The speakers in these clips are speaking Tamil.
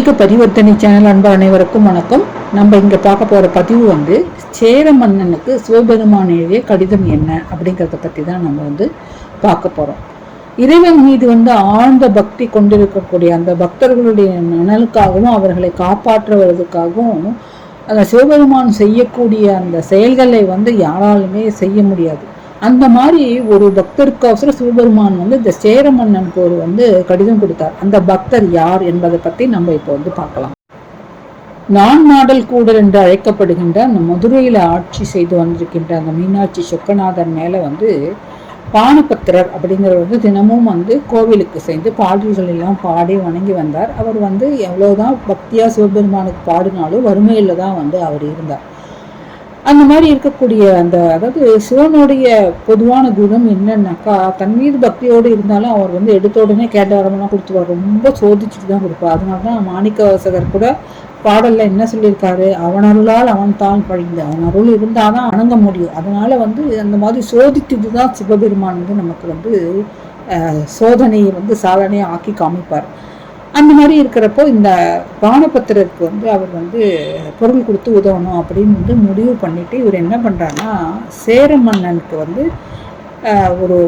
ஆன்மீக பரிவர்த்தனை சேனல் அன்பு அனைவருக்கும் வணக்கம். நம்ம இங்க பார்க்க போற பதிவு சேர மன்னனுக்கு சிவபெருமான் எழுதிய கடிதம் என்ன அப்படிங்கிறத பத்தி தான் நம்ம பார்க்க போறோம். இறைவன் மீது ஆழ்ந்த பக்தி கொண்டிருக்கக்கூடிய அந்த பக்தர்களுடைய நலனுக்காகவும் அவர்களை காப்பாற்றுவதற்காகவும் அந்த சிவபெருமான் செய்யக்கூடிய அந்த செயல்களை யாராலுமே செய்ய முடியாது. அந்த மாதிரி ஒரு பக்தருக்கோசரம் சிவபெருமான் இந்த சேர மன்னனுக்கு ஒரு கடிதம் கொடுத்தார். அந்த பக்தர் யார் என்பதை பத்தி நம்ம இப்போ பார்க்கலாம். நான் மாடல் கூடல் என்று அழைக்கப்படுகின்ற அந்த மதுரையில ஆட்சி செய்து வந்திருக்கின்ற அந்த மீனாட்சி சொக்கநாதர் மேல பானபத்திரர் அப்படிங்கிறவர் தினமும் கோவிலுக்கு சேர்ந்து பாடல்கள் எல்லாம் பாடி வணங்கி வந்தார். அவர் எவ்வளவுதான் பக்தியா சிவபெருமானுக்கு பாடினாலும் வறுமையில தான் அவர் இருந்தார். அந்த மாதிரி இருக்கக்கூடிய அதாவது சிவனுடைய பொதுவான குணம் என்னன்னாக்கா, தன் மீது பக்தியோடு இருந்தாலும் அவர் எடுத்த உடனே கேட்ட வரமெல்லாம் கொடுத்துருவார். ரொம்ப சோதிச்சுட்டு தான் கொடுப்பார். அதனாலதான் மாணிக்கவாசகர் கூட பாடல்ல என்ன சொல்லியிருக்காரு, அவன் அருளால் அவன் தான் பழிந்து, அவன் அருள் இருந்தாதான் வணங்க முடியும். அதனால அந்த மாதிரி சோதித்துட்டு தான் சிவபெருமான் நமக்கு சோதனையை சாதனையை ஆக்கி காமிப்பார். அந்த மாதிரி இருக்கிறப்போ இந்த பானபத்திரருக்கு அவர் பொருள் கொடுத்து உதவணும் அப்படின்னு முடிவு பண்ணிட்டு இவர் என்ன பண்றாருன்னா, சேர மன்னனுக்கு ஒரு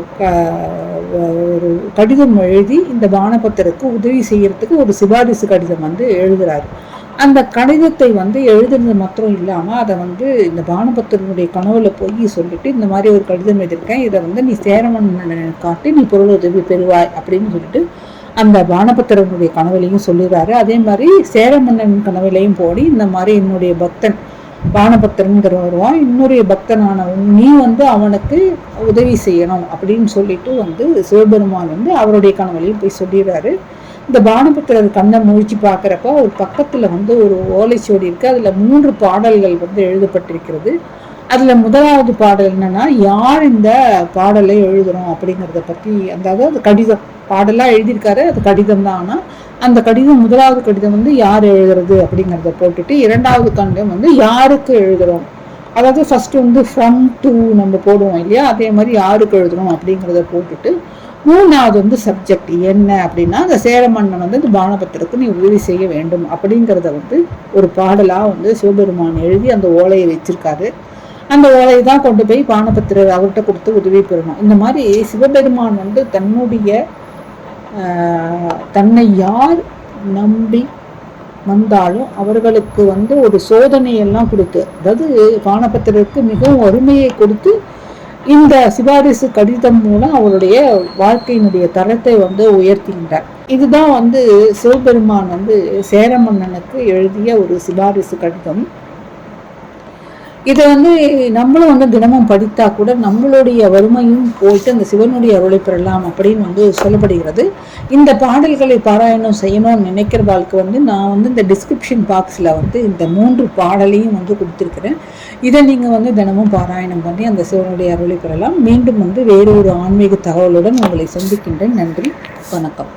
ஒரு கடிதம் எழுதி இந்த பானபத்திரருக்கு உதவி செய்யறதுக்கு ஒரு சிபாரிசு கடிதம் எழுதுறாரு. அந்த கடிதத்தை எழுதுறது மாத்திரம் இல்லாம அதை இந்த பானபத்திரனுடைய கனவுல போய் சொல்லிட்டு, இந்த மாதிரி ஒரு கடிதம் எழுதியிருக்கேன், இதை நீ சேர மன்னனை காட்டி நீ பொருள் உதவி பெறுவாய் அப்படின்னு சொல்லிட்டு அந்த பானபத்திரனுடைய கனவிலையும் சொல்லிடுறாரு. அதே மாதிரி சேர மன்னன் கனவிலையும் போடி, இந்த மாதிரி என்னுடைய பக்தன் பானபத்திரன்கிற வருவான், இன்னொரு பக்தனான நீ அவனுக்கு உதவி செய்யணும் அப்படின்னு சொல்லிட்டு சிவபெருமான் அவருடைய கனவிலையும் போய் சொல்லிடுறாரு. இந்த பானபத்திரர் கண்ணை முழிச்சு பார்க்குறப்ப ஒரு பக்கத்துல ஒரு ஓலைச்சுவடி இருக்கு. அதுல 3 பாடல்கள் எழுதப்பட்டிருக்கிறது. அதுல முதலாவது பாடல் என்னன்னா, யார் இந்த பாடலை எழுதுறோம் அப்படிங்கிறத பத்தி அதாவது கடிதம் பாடலாம் எழுதியிருக்காரு, அது கடிதம் தான். ஆனா அந்த கடிதம் முதலாவது கடிதம் யார் எழுதுறது அப்படிங்கிறத போட்டுட்டு, இரண்டாவது கடிதம் யாருக்கு எழுதுறோம், அதாவது ஃபர்ஸ்ட் ஃப்ரம் டு நம்ம போடுவோம் இல்லையா, அதே மாதிரி யாருக்கு எழுதுறோம் அப்படிங்கிறத போட்டுட்டு, மூணாவது சப்ஜெக்ட் என்ன அப்படின்னா, அந்த சேர மன்னன் இந்த பானபத்திரருக்கு நீ உதவி செய்ய வேண்டும் அப்படிங்கிறத ஒரு பாடலா சிவபெருமான் எழுதி அந்த ஓலையை வச்சிருக்காரு. அந்த ஓலையை தான் கொண்டு போய் பானபத்திரர் அவர்கிட்ட கொடுத்து உதவி பெறணும். இந்த மாதிரி சிவபெருமான் தன்னுடைய தன்னை யார் நம்பி வந்தாலும் அவர்களுக்கு ஒரு சோதனையெல்லாம் கொடுத்து, அதாவது பானபத்திரருக்கு மிகவும் வறுமையை கொடுத்து இந்த சிபாரிசு கடிதம் மூலம் அவருடைய வாழ்க்கையினுடைய தரத்தை உயர்த்துகின்றார். இதுதான் சிவபெருமான் சேர மன்னனுக்கு எழுதிய ஒரு சிபாரிசு கடிதம். இதை நம்மளும் தினமும் படித்தா கூட நம்மளுடைய வறுமையும் போயிட்டு அந்த சிவனுடைய அருளை பெறலாம் அப்படின்னு சொல்லப்படுகிறது. இந்த பாடல்களை பாராயணம் செய்யணும்னு நினைக்கிறவாளுக்கு நான் இந்த டிஸ்கிரிப்ஷன் பாக்ஸ்ல இந்த 3 பாடலையும் கொடுத்திருக்கிறேன். இதை நீங்க தினமும் பாராயணம் பண்ணி அந்த சிவனுடைய அருளை பெறலாம். மீண்டும் வேறு ஒரு ஆன்மீக தகவலுடன் உங்களை சந்திக்கின்றேன். நன்றி, வணக்கம்.